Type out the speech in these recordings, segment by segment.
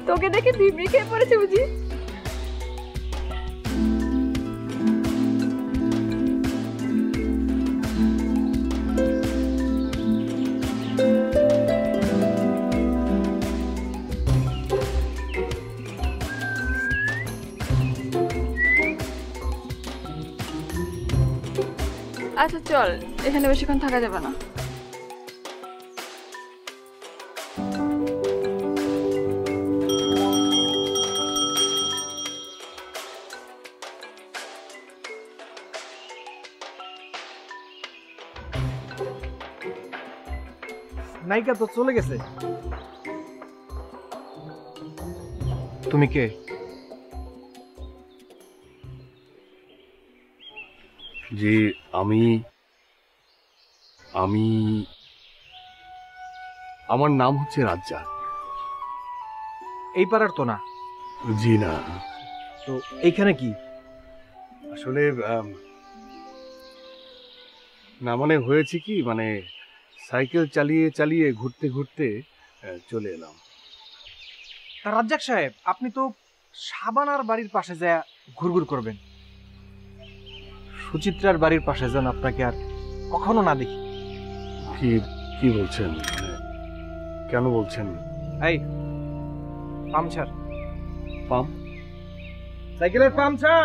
তোকে দেখে দিবি খেয়ে পড়েছে বুঝি? আচ্ছা চল, এখানে বেশিক্ষণ থাকা যাবে না। নায়িকা তো চলে গেছে। তুমি কে? জি আমি আমি আমার নাম হচ্ছে রাজ্জাক। এই পাড়ার তো না? জি না। তো এইখানে কি? আসলে না মানে হয়েছে কি, মানে সাইকেল চালিয়ে চালিয়ে ঘুরতে ঘুরতে চলে এলাম। তা রাজ্জাক সাহেব, আপনি তো শাবানার বাড়ির পাশে যায় ঘুরঘুর করবেন, সুচিত্রার বাড়ির পাশে যান আপনাকে আর কখনো না দেখি। কি কি বলছেন? কেন বলছেন? এই পামচার পাম্প? সাইকেলের পামচার।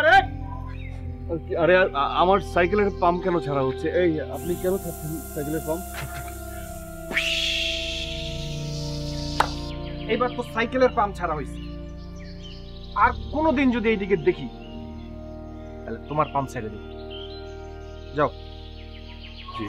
আরে আমার সাইকেলের পাম্প কেন ছাড়া হচ্ছে? এই আপনি কেন ছাড়ছেন সাইকেলের পাম্প? এইবার তো সাইকেলের পাম্প ছাড়া হয়েছে, আর কোনোদিন যদি এইদিকে দেখি তাহলে তোমার পাম্প ছেড়ে দেব। যাও। জি।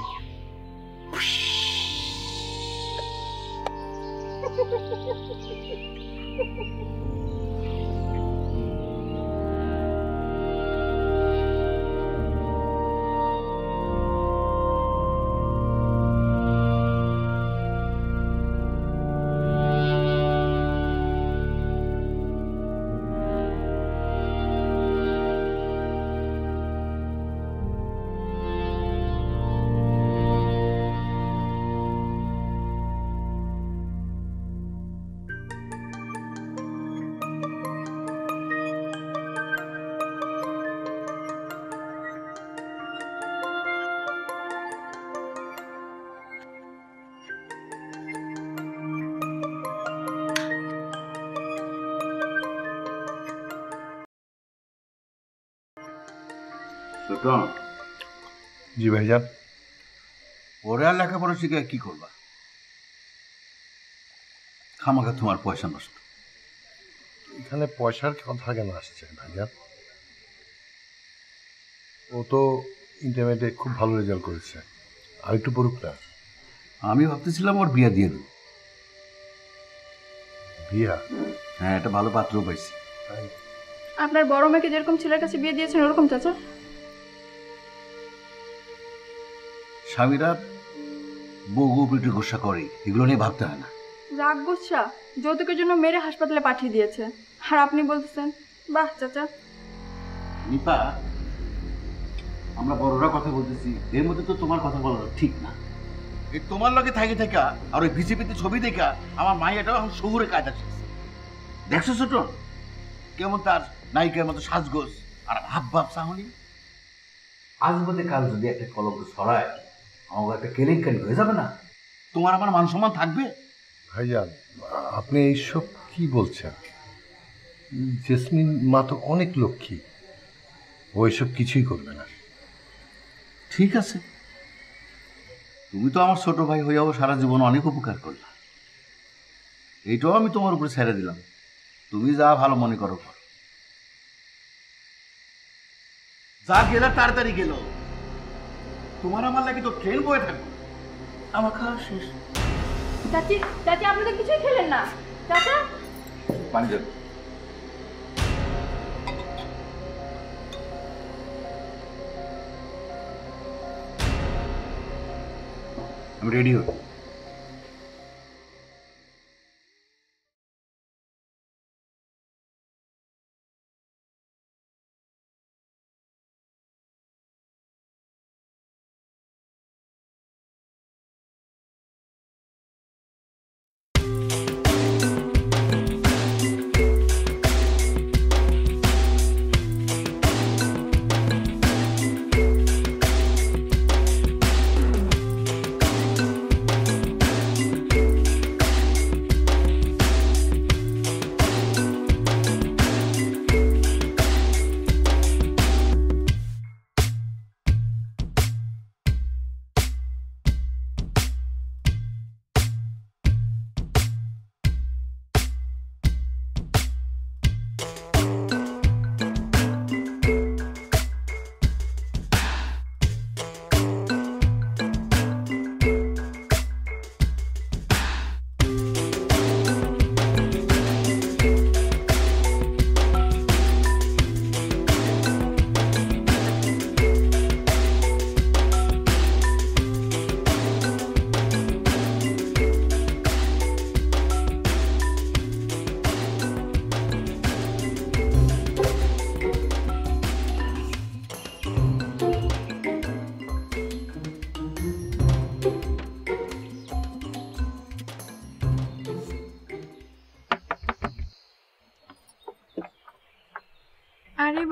জি ভাইজান। ওরা লেখাপড়া শিখে কি করবা? খামাখা তোমার পয়সা নষ্ট। এখানে পয়সার কথা কেন আসছে ভাইজান? ও তো ইন্টারমিডিয়েটে খুব ভালো রেজাল্ট করেছে, আর একটু পড়ুক না। আমি ভাবতেছিলাম ওর বিয়া দিয়ে দেব। বিয়া? হ্যাঁ, একটা ভালো পাত্র পাইছি। আপনার বড় মেয়েকে যেরকম ছেলের কাছে বিয়ে দিয়েছেন ওরকম চাচা? স্বামীরা বউ পিঠে গোসা করে, এগুলো নিয়ে ভাবতে হয় না। রাগ গুসা যৌতুকের জন্য মেরে হাসপাতালে পাঠিয়ে দিয়েছে, আর আপনি বলতেছেন বাহ চাচা। নিপা, আমরা বড়রা কথা বলতেছি, এর মধ্যে তো তোমার কথা বলা ঠিক না। এই তোমার লগে থাকে থাকা আর ওই বিজেপিতে ছবি দেখা আমার মাইয়াটাও এখন শহুরে কায়দা শিখছে। দেখছো ছোট কেমন তার নায়িকার মতো সাজগোজ আর ভাব ভাব চাহনি। আজ বাদে কাল যদি একটা কলঙ্ক ছড়ায়, আমাকে একটা কেলেঙ্কারি হয়ে যাবে না? তোমার আমার মান সম্মান থাকবে? ভাইজান, আপনি এইসব কি বলছেন? জেসমিন মা তো অনেক লক্ষ্মী, ও এসব কিছুই করবে না। ঠিক আছে, তুমি তো আমার ছোট ভাই হইয়াও সারা জীবন অনেক উপকার করলা, এইটাও আমি তোমার উপরে ছেড়ে দিলাম। তুমি যা ভালো মনে করো করো। যা গেলা তাড়াতাড়ি গেল, তোমার আমার লাগে তো ট্রেন বয়ে থাকবো। আমার খাওয়া শেষ। চাচি চাচি আপনি তো কিছুই খেলেন না। চাচা পানি দেব। আমি রেডি হই।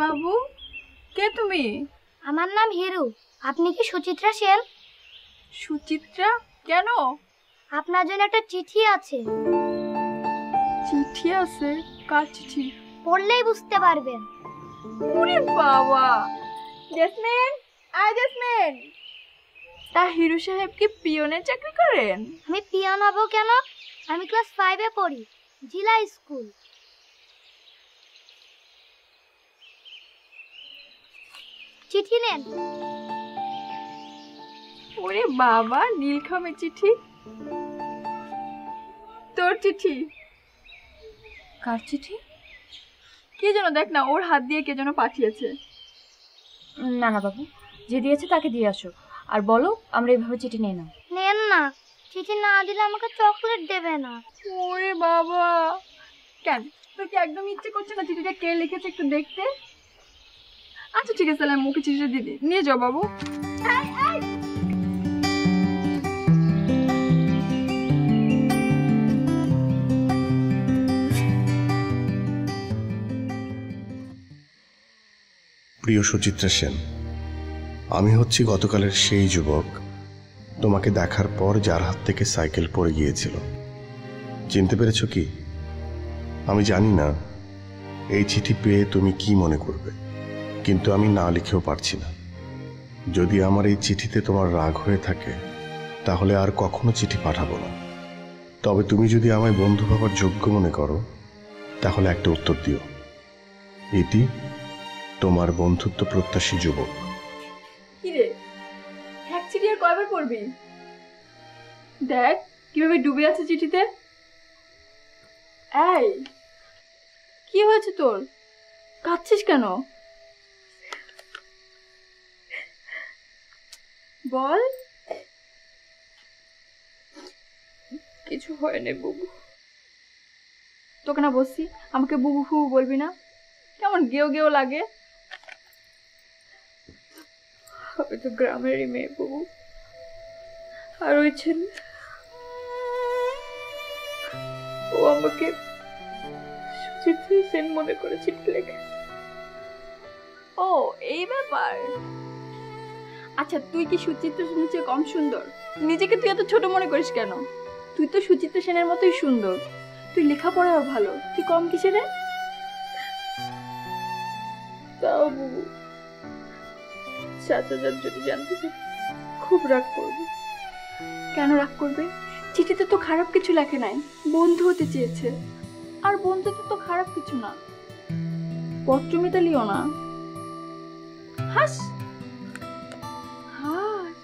বাবু, কে তুমি? আমার নাম হিরু। আপনি কি সুচিত্রা সেন? সুচিত্রা? কেন? আপনার জন্য একটা চিঠি আছে। চিঠি আছে? কার চিঠি? পড়লেই বুঝতে পারবেন। ওরে বাবা! জেসমিন, জেসমিন, তা হিরু সাহেব কি পিয়নের চাকরি করেন? আমি পিয়ন হব কেন? আমি ক্লাস 5-এ পড়ি, জিলা স্কুল। চিঠি নেন। ওরে বাবা, নীলখামের চিঠি। তোর চিঠি? কার চিঠি? কে যেন, দেখ না, ওর হাত দিয়ে কে যেন পাঠিয়েছে। না না বাবু, যে দিয়েছে তাকে দিয়ে আসো, আর বলো আমরা এভাবে চিঠি নেই না। নেন না, চিঠি না দিলে আমাকে চকলেট দেবে না। ওরে বাবা, কেন তোর কি একদম ইচ্ছে করছে না চিঠিটা কে লিখেছে একটু দেখতে? আচ্ছা ঠিক আছে, তাহলে আমি মুখে চিঠিটা দিদি, নিয়ে যাও বাবু। প্রিয় সুচিত্রা সেন, আমি হচ্ছি গতকালের সেই যুবক তোমাকে দেখার পর যার হাত থেকে সাইকেল পড়ে গিয়েছিল। চিনতে পেরেছ কি? আমি জানি না এই চিঠি পেয়ে তুমি কি মনে করবে, কিন্তু আমি না লিখেও পারছি না। যদি আমার এই চিঠিতে তোমার রাগ হয়ে থাকে তাহলে আর কখনো চিঠি পাঠাবো না। তবে তুমি যদি আমায় বন্ধু ভাবার যোগ্য মনে করো তাহলে একটা উত্তর দিও। ইতি, তোমার বন্ধুত্ব প্রত্যাশী যুবক। কিরে, এক চিঠি আর কয়বার পড়বি? দেখ কিভাবে ডুবে আছে চিঠিতে। এই, কি হয়েছে তোর? কাঁদছিস কেন? বল। কিছু হয়নি বুবু। তোকে না বলছি আমাকে বুবু ফুবু বলবি না? কেমন গেও গেও লাগে। আমি তো গ্রামেরই মেয়ে বুবু। আর ওই ছেলে, ও আমাকে সুচিত্রা সেন মনে করে চিঠি লেখে। ও এই ব্যাপার। আচ্ছা, তুই কি সুচিত্রা সেনের চেয়ে কম সুন্দর? নিজেকে তুই এত ছোট মনে করিস কেন? তুই তো সুচিত্রা সেনের মতোই সুন্দর। তুই লেখাপড়াও ভালো, তুই কম কিসে রে? তাও বুবু, চাচাজার যদি জানতে চাই খুব রাগ করবে। কেন রাগ করবে? চিঠিতে তো খারাপ কিছু লেখে নাই, বন্ধু হতে চেয়েছে। আর বন্ধুত্ব তো খারাপ কিছু না, পত্রমিতালিও না। হাস হাস।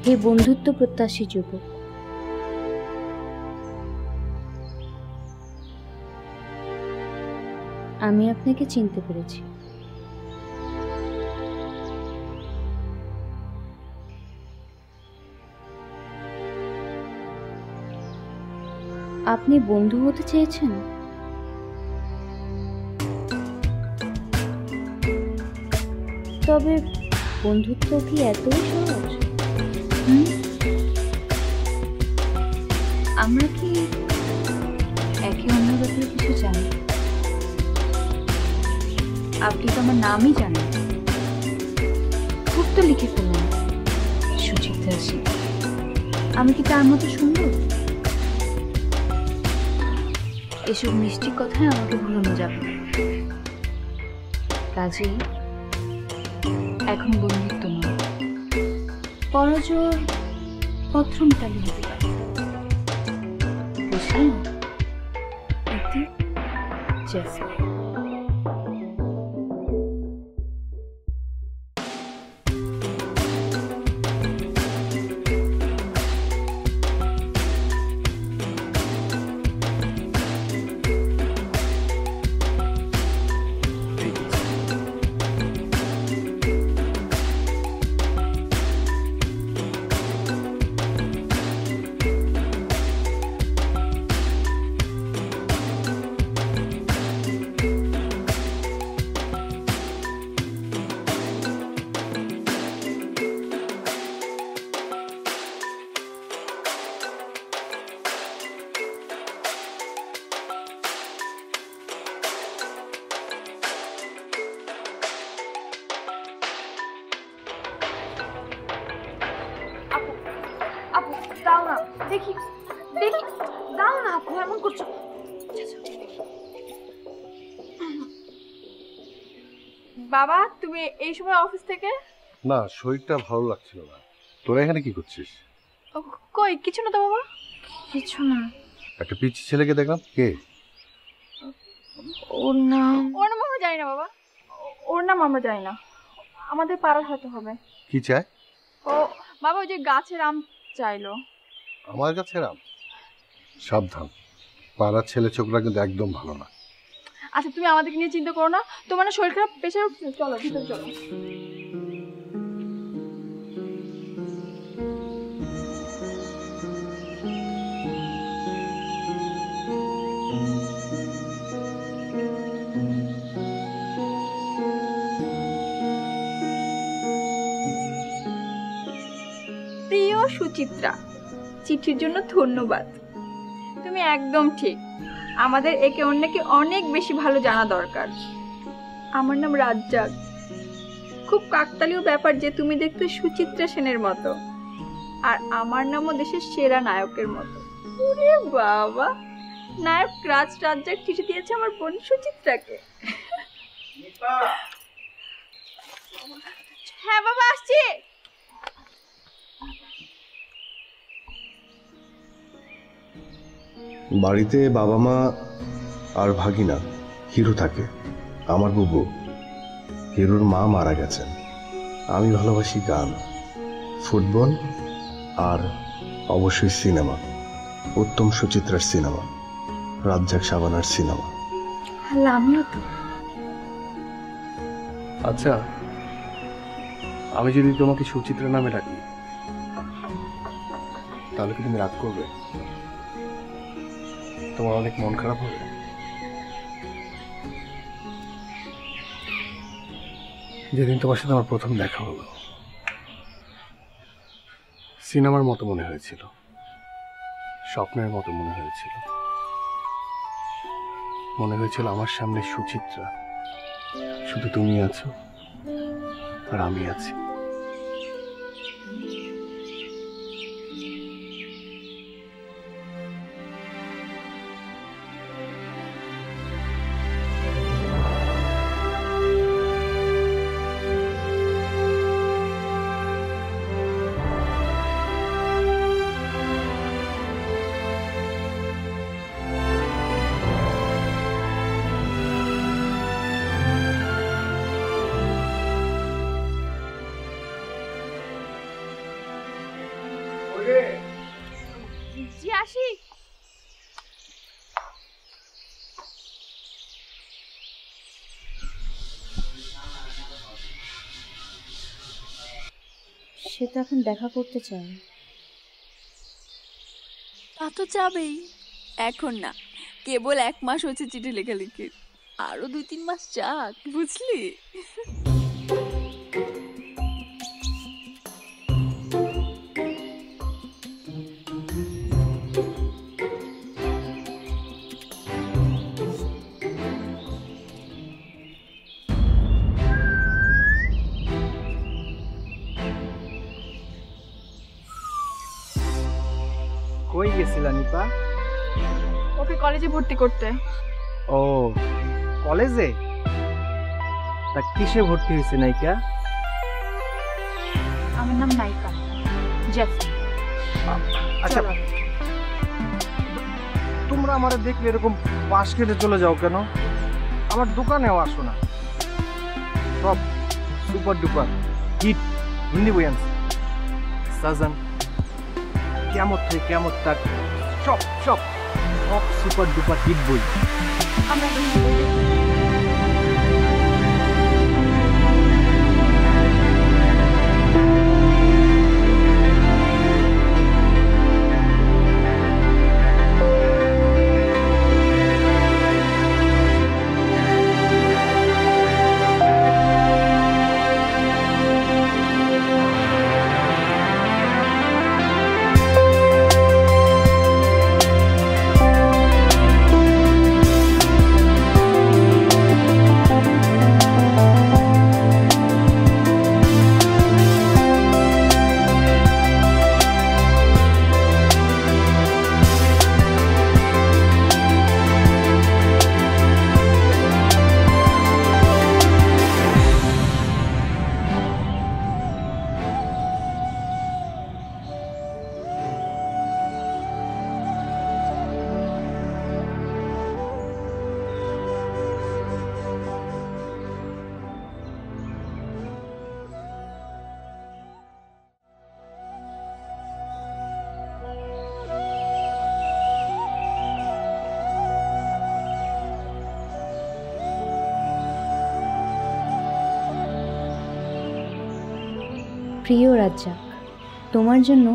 হে বন্ধুত্ব প্রত্যাশী যুবক, আমি আপনাকে চিনতে পেরেছি। আপনি বন্ধু হতে চেয়েছেন? তবে বন্ধুত্ব কি এতই সহজ? আমরা কি একে অন্য ব্যাপারে কিছু জানি? আপনি তো আমার নামই জানেন, খুব তো লিখে ফেললেন সুচিত্রা সেন। আমি কি তার মতো সুন্দর? এসব মিষ্টি কথায় আমাকে ভুলানো যাবে না। কাজেই এখন বন্ধুত্ব নয়, পরজোর পত্রমিতালি হতে পারে, বুঝলেন? ইতি, জেসমিন। না, দেখি দেখি, দাও না আপু, এমন করছো। বাবা, তুমি এই সময় অফিস থেকে? না, শরীরটা ভালো লাগছিল না। তোরা এখানে কি করছিস? কই, কিছু না তো বাবা। কিছু না। একটা পিচ্ছি ছেলেকে দেখলাম, কে? ওর নাম আমরা জানি না বাবা, ওর নাম আমরা জানি না, আমাদের পাড়ার হয়তো হবে। কি চায়? ও বাবা, ওই যে গাছের আম চাইলো। আমার কাছে আম? সাবধান, পাড়ার ছেলে ছোকরা কিন্তু একদম ভালো না। আচ্ছা, তুমি আমাদেরকে নিয়ে চিন্তা করো না, তোমার না শরীর খারাপ, প্রেশার উঠছে, চলো ভিতরে চলো। প্রিয় সুচিত্রা, চিঠির জন্য ধন্যবাদ। তুমি একদম ঠিক, আমাদের একে অন্যকে অনেক বেশি ভালো জানা দরকার। আমার নাম রাজ্জাক। খুব কাকতালীয় ব্যাপার যে তুমি দেখতে সুচিত্রা সেনের মতো, আর আমার নামও দেশের সেরা নায়কের মতো। ওরে বাবা, নায়ক রাজ্জাক চিঠি দিয়েছে আমার বোন সুচিত্রাকে। হ্যাঁ বাবা, আসছি। বাড়িতে বাবা মা আর ভাগিনা হিরু থাকে, আমার বুবু। হিরুর মা মারা গেছেন। আমি ভালোবাসি গান, ফুটবল আর অবশ্যই সিনেমা। উত্তম সুচিত্রার সিনেমা, রাজ্জাক শাবানার সিনেমা। আমিও তো। আচ্ছা, আমি যদি তোমাকে সুচিত্রা নামে ডাকি তাহলে কি তুমি রাগ করবে? তোমার অনেক মন খারাপ হবে? যেদিন তোমার সাথে আমার প্রথম দেখা হলো, সিনেমার মতো মনে হয়েছিল, স্বপ্নের মতো মনে হয়েছিল। মনে হয়েছিল আমার সামনে সুচিত্রা, শুধু তুমি আছো আর আমি আছি। জি, আসি। সে তো এখন দেখা করতে চায়। তা তো যাবেই, এখন না, কেবল 1 মাস হচ্ছে চিঠি লেখালেখি, আরো 2-3 মাস যাক, বুঝলি? কই গেছিলা নিপা? ওকে কলেজে ভর্তি করতে। ও, কলেজে? তা কিসে ভর্তি হয়েছে নায়িকা? আমার নাম নায়িকা, জেসমিন। আচ্ছা, তোমরা আমার দেখলে এরকম পাশ কেটে চলে যাও কেন? আমার দোকানেও আসো না। সব সুপার ডুপার হিট হিন্দি বই আনছে, সাজন, কেমন থেকে কেমন তাক, সব সব সব সুপার ডুপার হিট বই। আমরা প্রিয় রাজ্জাক, তোমার জন্য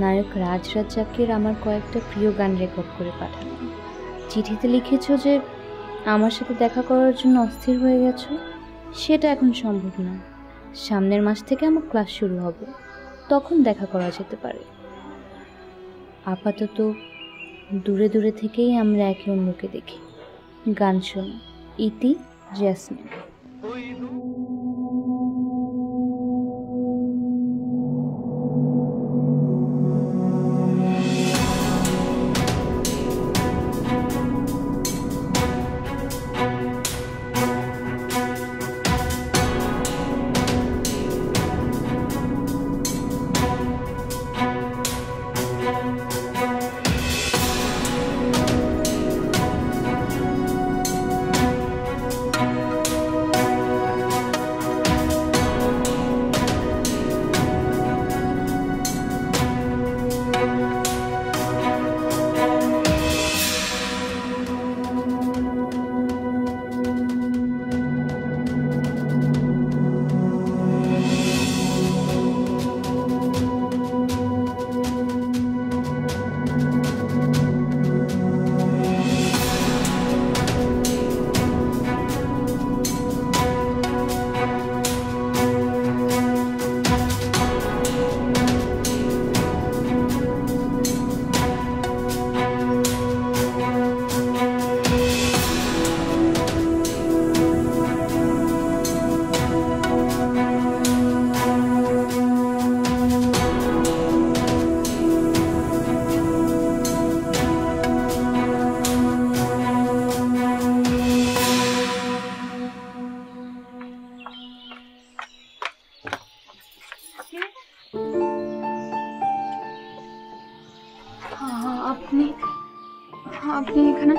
নায়ক রাজ রাজ্জাকের আমার কয়েকটা প্রিয় গান রেকর্ড করে পাঠানো। চিঠিতে লিখেছো যে আমার সাথে দেখা করার জন্য অস্থির হয়ে গেছো। সেটা এখন সম্ভব না। সামনের মাস থেকে আমার ক্লাস শুরু হবে, তখন দেখা করা যেতে পারে। আপাতত দূরে দূরে থেকেই আমরা একে অন্যকে দেখি। গান শোনো। ইতি, জেসমিন। আপনি এখানে?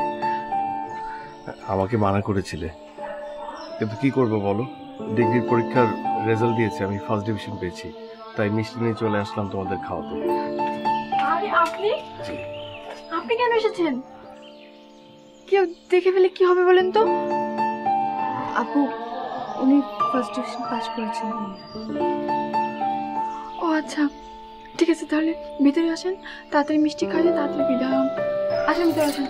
আমাকে মানা করেছিলে, কিন্তু কি করবো বলো, ডিগ্রির পরীক্ষার রেজাল্ট দিয়েছে, আমি ফার্স্ট ডিভিশন পেয়েছি, তাই মিষ্টি নিয়ে চলে আসলাম তোমাদের খাওয়াতে। আরে আপনি আপনি কেন এসেছেন? কেউ দেখে ফেলে কি হবে বলেন তো? আপু, উনি ফার্স্ট ডিভিশন পাস করেছেন। ও আচ্ছা, ঠিক আছে, তাহলে ভিতরে আসেন, তাড়াতাড়ি মিষ্টি খাইলে তাড়াতাড়ি বিদায় হন। আসেন, ভিতরে আসেন।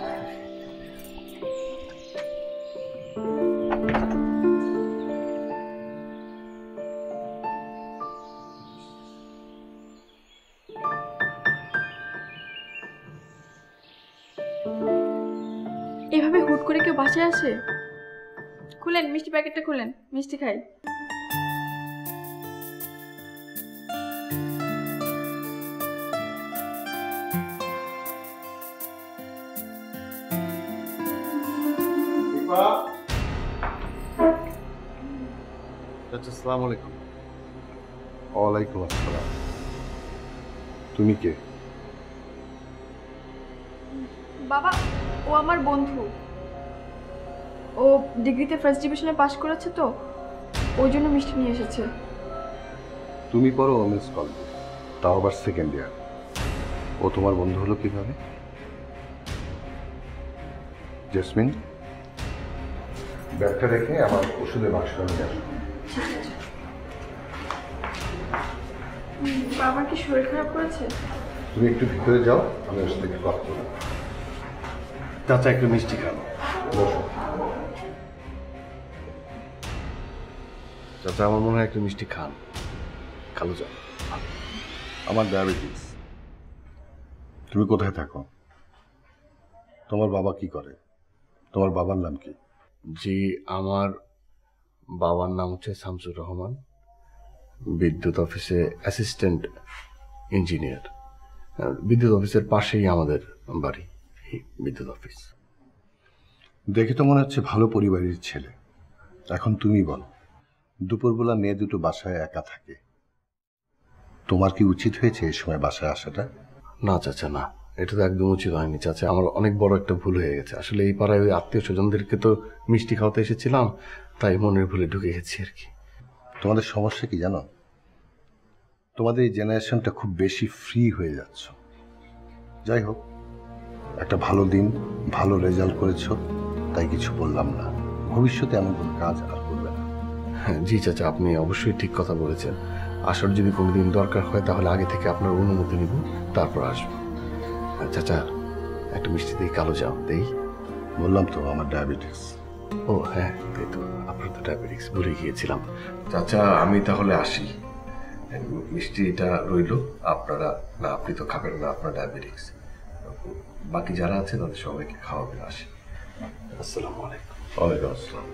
এভাবে হুট করে কেউ বাসায় আসে? খুলেন মিষ্টি প্যাকেটটা, খুলেন, মিষ্টি খাই। আসসালামু আলাইকুম। ওয়ালাইকুম আসসালাম। তুমি কে? বাবা, ও আমার বন্ধু। ও ডিগ্রিতে ফার্স্ট ডিভিশনে পাশ করেছে, তো ওই জন্য মিষ্টি নিয়ে এসেছে। তুমি পড়ো ওমেন্স কলেজে, তাও আবার সেকেন্ড ইয়ার। ও তোমার বন্ধু হলো কিভাবে? জেসমিন, ব্যাগটা রেখে আমার ওষুধের বাক্সটা নিয়ে আসো। বাবার কি শরীর খারাপ করেছে? তুমি একটু ভিতরে যাও, আমি ওর সাথে একটু কথা বলবো। চাচা একটু মিষ্টি খাবো। বসো। চাচা আমার মনে হয় একটু মিষ্টি খান, খালো যাও। আমার ডায়াবেটিস। তুমি কোথায় থাকো? তোমার বাবা কি করে? তোমার বাবার নাম কি? জি, আমার বাবার নাম হচ্ছে শামসুর রহমান, বিদ্যুৎ অফিসে অ্যাসিস্ট্যান্ট ইঞ্জিনিয়ার। বিদ্যুৎ অফিসের পাশেই আমাদের বাড়ি, বিদ্যুৎ অফিস। দেখে তো মনে হচ্ছে ভালো পরিবারের ছেলে। এখন তুমি বলো, দুপুরবেলা মেয়ে দুটো বাসায় একা থাকে, তোমার কি উচিত হয়েছে এই সময় বাসায় আসাটা? না চাচা, না, এটা তো একদম উচিত হয়নি চাচা। আমার অনেক বড় একটা ভুল হয়ে গেছে। আসলে এই পাড়ায় ওই আত্মীয় স্বজনদেরকে তো মিষ্টি খাওয়াতে এসেছিলাম, তাই মনের ভুলে ঢুকে গেছি আর কি। তোমাদের সমস্যা কি জানো? তোমাদের এই জেনারেশনটা খুব বেশি ফ্রি হয়ে যাচ্ছ। যাই হোক, একটা ভালো দিন, ভালো রেজাল্ট করেছো, তাই কিছু বললাম না। ভবিষ্যতে এমন কোনো কাজ আর করবে না। হ্যাঁ জি চাচা, আপনি অবশ্যই ঠিক কথা বলেছেন। আসার যদি কোনোদিন দরকার হয় তাহলে আগে থেকে আপনার অনুমতি নিব, তারপর আসবো। চাচা, একটা মিষ্টি দিয়ে কালো জাম দেই। বললাম তো আমার ডায়াবেটিস। ও হ্যাঁ, তাই তো, আপনার তো ডায়াবেটিস, ভুলে গিয়েছিলাম। চাচা, আমি তাহলে আসি। মিষ্টিটা রইল, আপনারা না, আপনি তো খাবেন না, আপনার ডায়াবেটিস। বাকি যারা আছে তাদের সবাইকে খাওয়াবেন। আসি। আসসালামু আলাইকুম। ওয়ালাইকুম আসসালাম।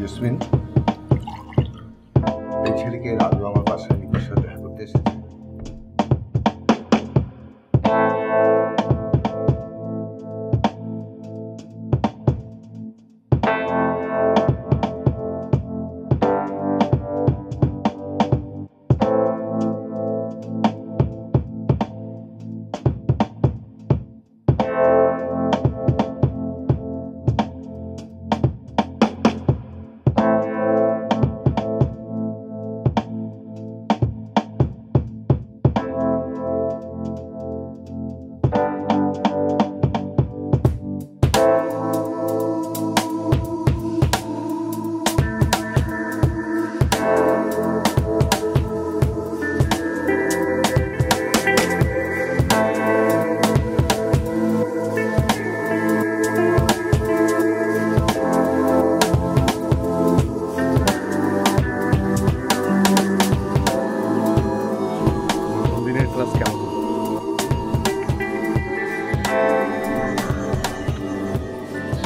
জেসমিন, এই ছেলেকে রাজু আমার বাসায় নিপার সাথে দেখা করতে এসেছে।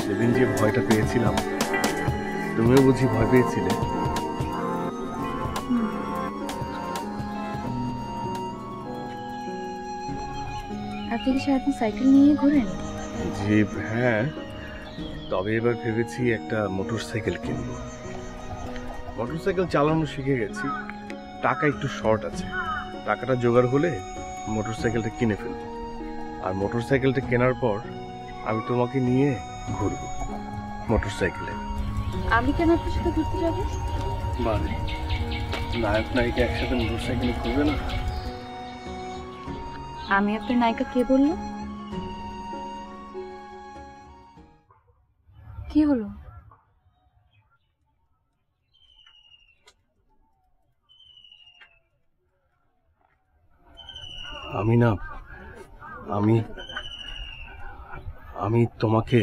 সেদিন যে ভয়টা পেয়েছিলাম, তুমিও বুঝি ভয় পেয়েছিলে? আপনি কি সারাদিন সাইকেল নিয়ে ঘোরেন? জি হ্যাঁ, তবে এবার ভেবেছি একটা মোটরসাইকেল কিনব। মোটরসাইকেল চালানো শিখে গেছি, টাকা একটু শর্ট আছে। টাকাটা জোগাড় হলে মোটরসাইকেলটা কিনে ফেলব। আর মোটরসাইকেলটা কেনার পর আমি তোমাকে নিয়ে ঘুরব মোটরসাইকেলে। আমি কেন আপনার সাথে ঘুরতে যাবো? মানে নায়ক নায়িকা একসাথে মোটরসাইকেলে ঘুরবে না? আমি আপনার নায়িকা কে বললো? কি হলো? আমি না, আমি আমি তোমাকে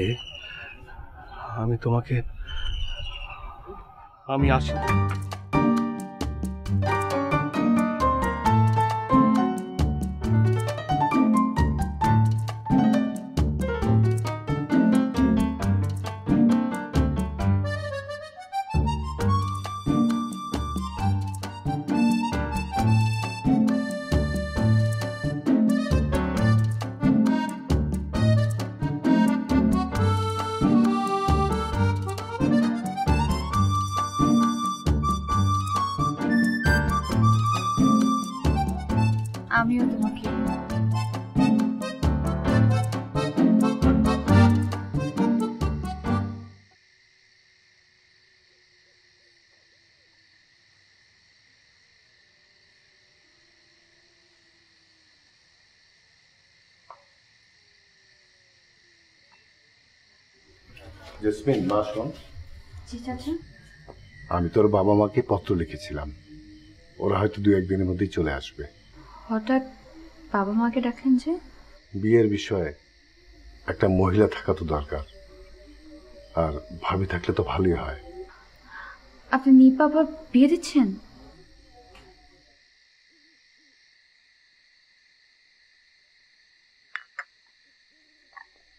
আমি আসি। আমিও তোমাকে। জেসমিন, মা শোন, জি চাচা। আমি তোর বাবা মাকে পত্র লিখেছিলাম, ওরা হয়তো 2-1 দিনের মধ্যেই চলে আসবে। হঠাৎ বাবা মাকে ডাকলেন যে? বিয়ের বিষয়ে একটা মহিলা থাকা তো দরকার, আর ভাবি থাকলে তো ভালোই হয়। আপনি নিপা আবার বিয়ে দিচ্ছেন?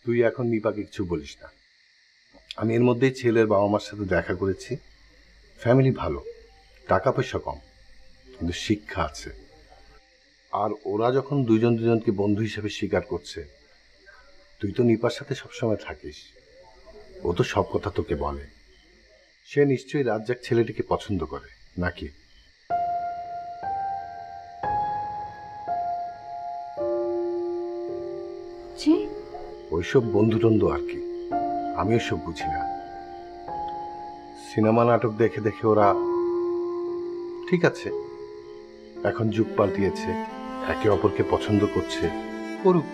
তুই এখন নিপাকে কিছু বলিস না। আমি এর মধ্যেই ছেলের বাবা মার সাথে দেখা করেছি। ফ্যামিলি ভালো, টাকা পয়সা কম, কিন্তু শিক্ষা আছে। আর ওরা যখন দুজন দুজনকে বন্ধু হিসেবে স্বীকার করছে, তুই তো নিপার সাথে সবসময় থাকিস, ও তো সব কথা তোকে বলে। সে নিশ্চয়ই রাজ্জাক ছেলেটিকে পছন্দ করে নাকি? জি। ওইসব বন্ধু টন্ধু আর কি। আমি এসব বুঝি না। সিনেমা নাটক দেখে দেখে ওরা, ঠিক আছে এখন যুগ পাল্টিয়েছে, একে অপরকে পছন্দ করছে, করুক,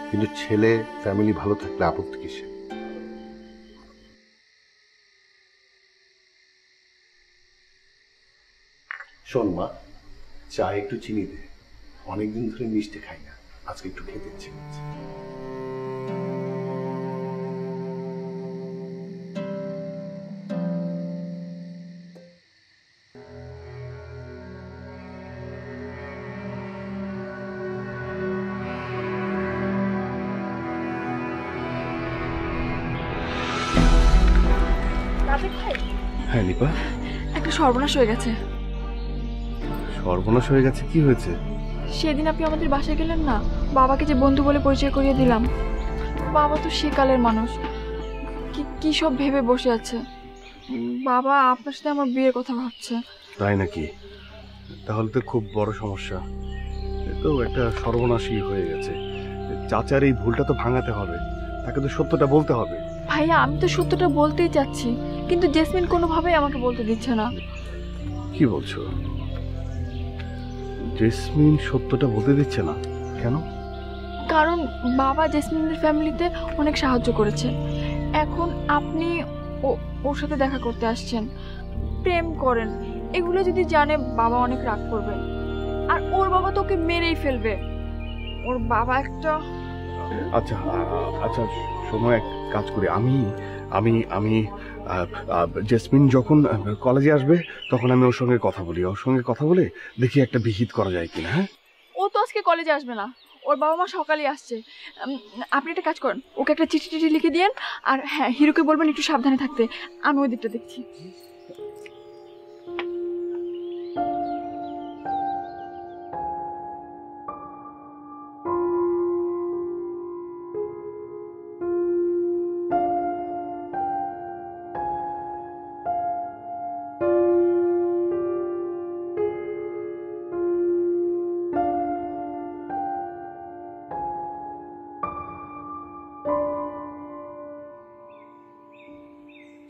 কিন্তু ছেলে ফ্যামিলি ভালো থাকলে আপত্তি কিসে? শোন মা, চা একটু চিনি দে, অনেকদিন ধরে মিষ্টি খাই না, আজকে একটু খেতে ইচ্ছে করছে। হ্যাঁ নিপা, একটা সর্বনাশ হয়ে গেছে। সর্বনাশ হয়ে গেছে? কি হয়েছে? সেদিন আপনি আমাদের বাসায় গেলেন না, বাবাকে যে বন্ধু বলে পরিচয় করিয়ে দিলাম, বাবা তো সেকালের মানুষ, কি সব ভেবে বসে আছে। বাবা আপনার সাথে আমার বিয়ের কথা ভাবছে। তাই নাকি? তাহলে তো খুব বড় সমস্যা, তো একটা সর্বনাশই হয়ে গেছে। চাচার এই ভুলটা তো ভাঙাতে হবে, তাকে তো সত্যটা বলতে হবে। ভাইয়া আমি তো সত্যটা বলতেই চাচ্ছি, কিন্তু জেসমিন কোনোভাবেই আমাকে বলতে দিচ্ছে না। কি বলছো? জেসমিন সত্যটা বলতে দিচ্ছে না কেন? কারণ বাবা জেসমিনের ফ্যামিলিতে অনেক সাহায্য করেছে, এখন আপনি ওর সাথে দেখা করতে আসছেন, প্রেম করেন, এগুলো যদি জানে বাবা অনেক রাগ করবে, আর ওর বাবা তো ওকে মেরেই ফেলবে। ওর বাবা একটা... আচ্ছা আচ্ছা সময় এক কাজ করি, আমি আমি আমি জেসমিন যখন কলেজে আসবে তখন আমি ওর সঙ্গে কথা বলি, ওর সঙ্গে কথা বলে দেখি একটা বিহিত করা যায় কিনা। হ্যাঁ, ও তো আজকে কলেজে আসবে না, ওর বাবা মা সকালে আসছে। আপনি একটা কাজ করেন, ওকে একটা চিঠি লিখে দিয়েন, আর হ্যাঁ হিরোকে বলবেন একটু সাবধানে থাকতে, আমি ওই দিকটা দেখছি।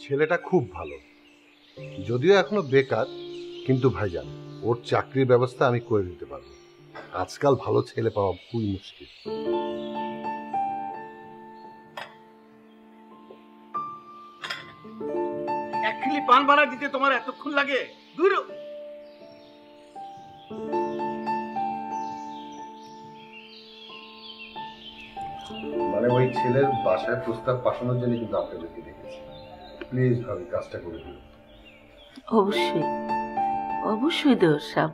ছেলেটা খুব ভালো, যদিও এখনো বেকার, কিন্তু ভাইজান ওর চাকরির ব্যবস্থা আমি করে দিতে পারবো। আজকাল ভালো ছেলে পাওয়া খুবই মুশকিল। এক কিলি পান বানা দিতে তোমার এতক্ষণ লাগে? দূর। মানে ওই ছেলের বাসায় প্রস্তাব পাঠানোর জন্য কিন্তু আপনাদেরকে দেখেছি, প্লিজ ভাবি কাজটা করে দিন। অবশ্যই অবশ্যই দেওয়ার সাহেব,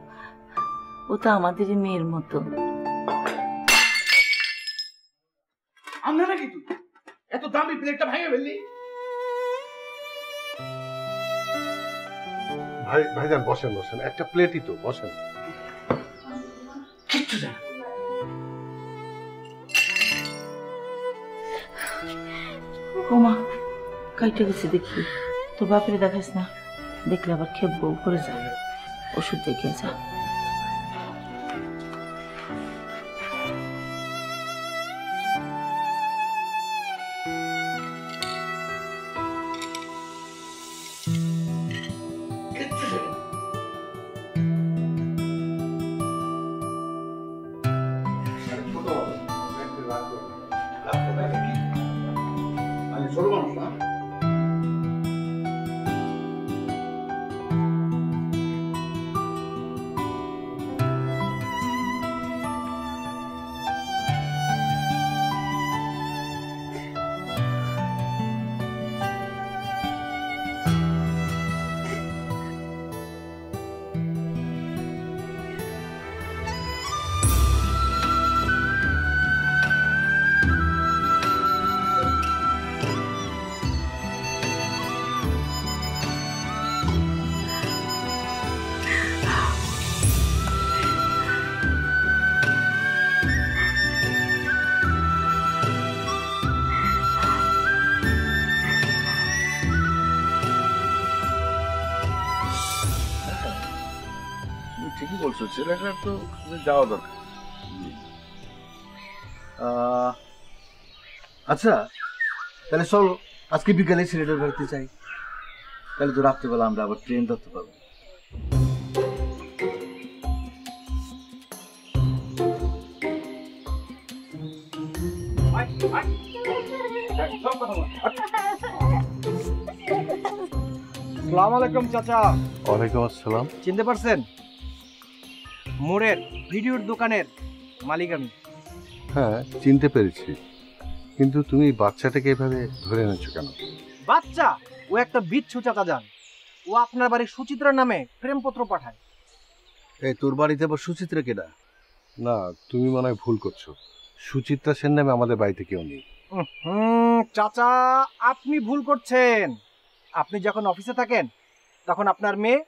ও তো আমাদেরই মেয়ের মতো। আমরা নাকি তুই এত দামি প্লেটটা ভেঙে ফেললি? ভাইজান বসেন বসেন, একটা প্লেটই তো, বসেন। কিচ্ছু জানা। ওমা কাইটে গেছে দেখি, তোর বাপরে দেখাস না, দেখলে আবার খেপবো, করে যা ওষুধ দেখে যা। ছোট মানুষ না? ঠিকই বলছো, ছেলেটার তো যাওয়া দরকার। আচ্ছা তাহলে চল আজকে বিকালে সিলেটের বাড়িতে যাই, তাহলে তো রাত্রিবেলা আমরা আবার ট্রেন ধরতে পারবো। আসসালামু আলাইকুম চাচা। ওয়ালাইকুম আসসালাম। চিনতে পারছেন? মোড়ের ভিডিওর দোকানের মালিক আমি। হ্যাঁ, চিনতে পেরেছি, কিন্তু তুমি বাচ্চাটাকে এভাবে ধরে এনেছো কেন? বাচ্চা? ও একটা বিচ্ছু চাচা যান। ও আপনার বাড়ির সুচিত্রার নামে প্রেমপত্র পাঠায়। এই তোর বাড়িতে আবার সুচিত্রা কেডা? না, তুমি মনে হয় ভুল করছো। সুচিত্রা সেন নামে আমাদের বাড়িতে কেউ নেই। চাচা আপনি ভুল করছেন। আপনি যখন অফিসে থাকেন তখন আপনার মেয়ে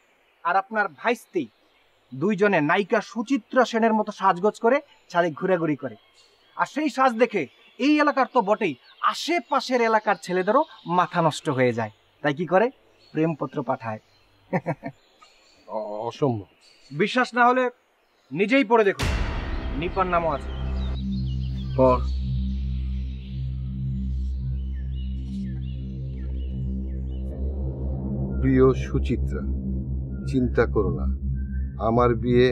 আর আপনার ভাইস্তি দুইজনে নায়িকা সুচিত্রা সেনের মতো সাজগোজ করে চালে ঘুরাঘুরি করে। আর সেই সাজ দেখে এই এলাকার তো বটেই, আশেপাশের এলাকার ছেলেদেরও মাথা নষ্ট হয়ে যায়। তাই কি করে? প্রেমপত্র পাঠায়। অসম্ভব। বিশ্বাস না হলে নিজেই পড়ে দেখুন, নিপার নামও আছে। পর প্রিয় সুচিত্রা, চিন্তা করো না, আমার বিয়ে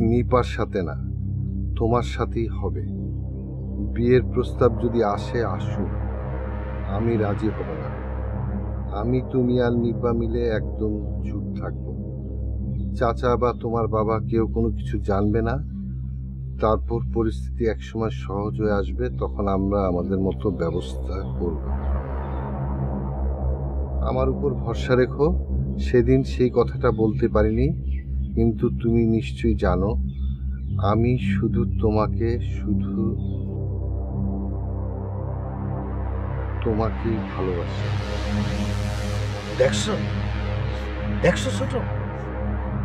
নিপার সাথে না, তোমার সাথেই হবে। বিয়ের প্রস্তাব যদি আসে আসুক, আমি রাজি হব না। আমি, তুমি আর নিপা মিলে একদম চুপ থাকবো। চাচা বা তোমার বাবা কেউ কোনো কিছু জানবে না। তারপর পরিস্থিতি একসময় সহজ হয়ে আসবে, তখন আমরা আমাদের মতো ব্যবস্থা করব। আমার উপর ভরসা রেখো। সেদিন সেই কথাটা বলতে পারিনি, কিন্তু তুমি নিশ্চয়ই জানো আমি শুধু তোমাকেই ভালোবাসি। দেখছো দেখছো ছোট,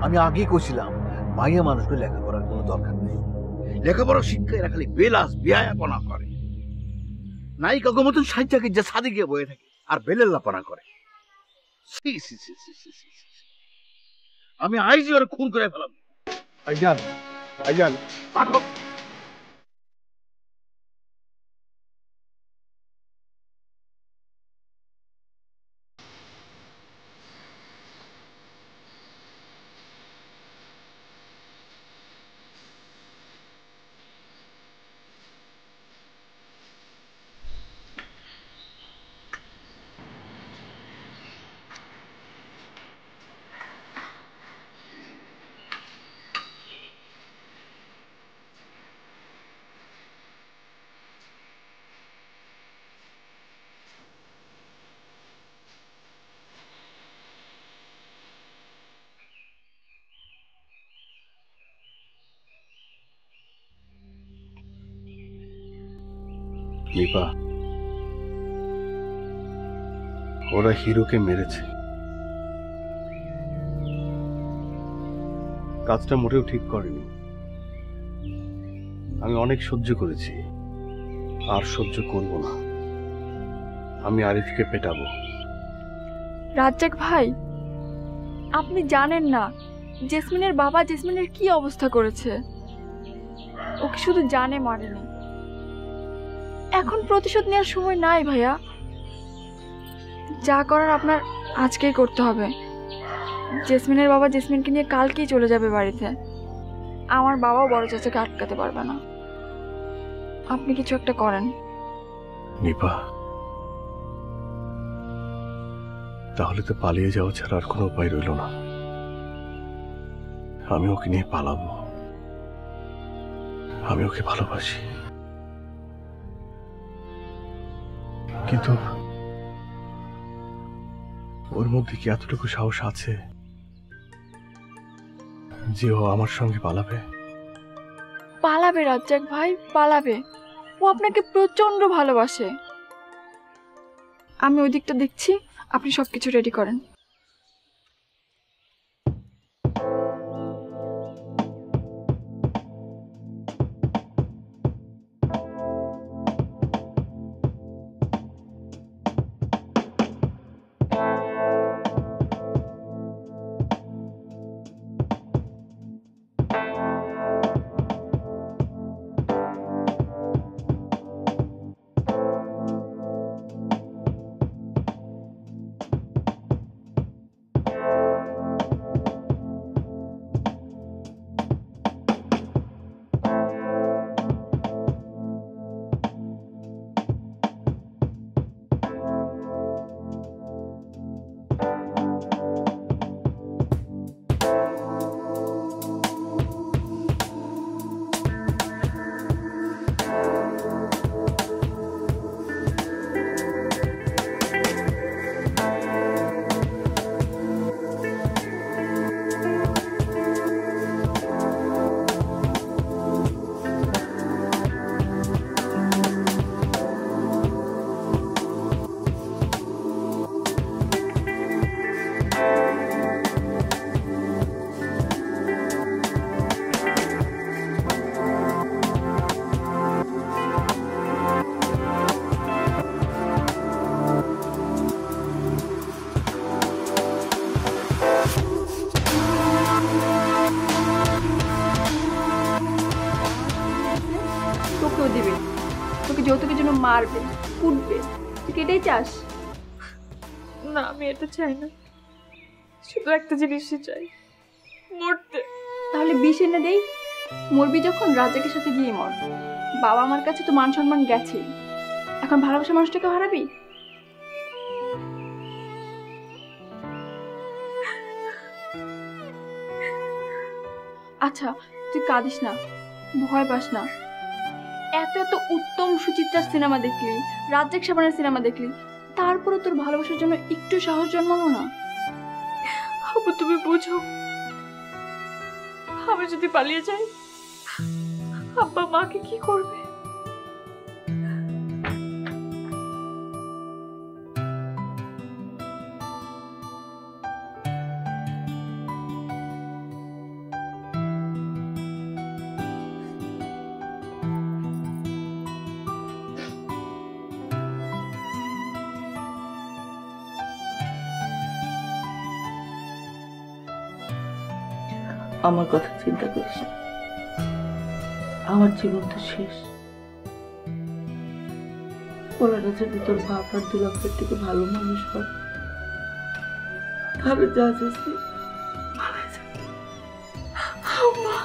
আমি আগেই কইছিলাম মাইয়া মানুষকে লেখাপড়ার কোনো দরকার নেই। লেখাপড়া শিক্ষায় রাখালে বেলাস বেহায়াপনা করে, নায়িকা মতন সাহিত্যকে যে সাদে গিয়ে বয়ে থাকে আর বেলেল্লাপনা করে। ছি, ছি, ছি, ছি, ছি, ছি, ছি। আমি আইজি ওরা খুন করে ফেলাম। ভাইজান, ভাইজান পাঠক নিপা, ওরা হিরোকে মেরেছে। কাজটা মোটেও ঠিক করেনি। আমি অনেক সহ্য করেছি, আর সহ্য করব না। আমি আরিফকে পেটাবো। রাজ্জাক ভাই, আপনি জানেন না জেসমিনের বাবা জেসমিনের কি অবস্থা করেছে। ওকে শুধু জানে মারেনি। এখন প্রতিশোধ নেওয়ার সময় নাই ভাইয়া। যা করার আপনার আজকেই করতে হবে। জেসমিনের বাবা জেসমিনকে নিয়ে কালকেই চলে যাবে বাড়িতে। আমার বাবাও বড় চাচাকে আটকাতে পারবে না। আপনি কিছু একটা করেন। নিপা, তাহলে তো পালিয়ে যাওয়া ছাড়া আর কোনো উপায় রইল না। আমি ওকে নিয়ে পালাবো। আমি ওকে ভালোবাসি, কিন্তু ওর মধ্যে কি এতটুকু সাহস আছে যে ও আমার সঙ্গে পালাবে? পালাবে রাজ্জাক ভাই, পালাবে। ও আপনাকে প্রচন্ড ভালোবাসে। আমি ওই দিকটা দেখছি, আপনি সবকিছু রেডি করেন। বাড়বে, ফুটবে। তুই কি এটাই চাস? না, আমি এটা চাই না। শুধু একটা জিনিসই চাই, মরতে। তাহলে বিষ এনে দেই, মরবি যখন রাজ্জাকের সাথে গিয়ে মর। বাবা আমার কাছে তো মান সম্মান গেছে, এখন ভালোবাসা মানুষটাকে হারাবি? আচ্ছা তুই কাঁদিস না, ভয় পাস না। এত এত উত্তম সুচিত্রার সিনেমা দেখলি, রাজ্জাক সাবানের সিনেমা দেখলি, তারপরে তোর ভালোবাসার জন্য একটু সাহস জন্মালো না? আবু তুমি বুঝো, আমি যদি পালিয়ে যাই আব্বা মাকে কি করবে? আমার কথা চিন্তা করিস না, আমার জীবন তো শেষ। পোলাটা যদি তোর বাপ আর দুলাভের থেকে ভালো মানুষ হয়, তাহলে যা যাচ্ছি মারা যাবে। আম্মা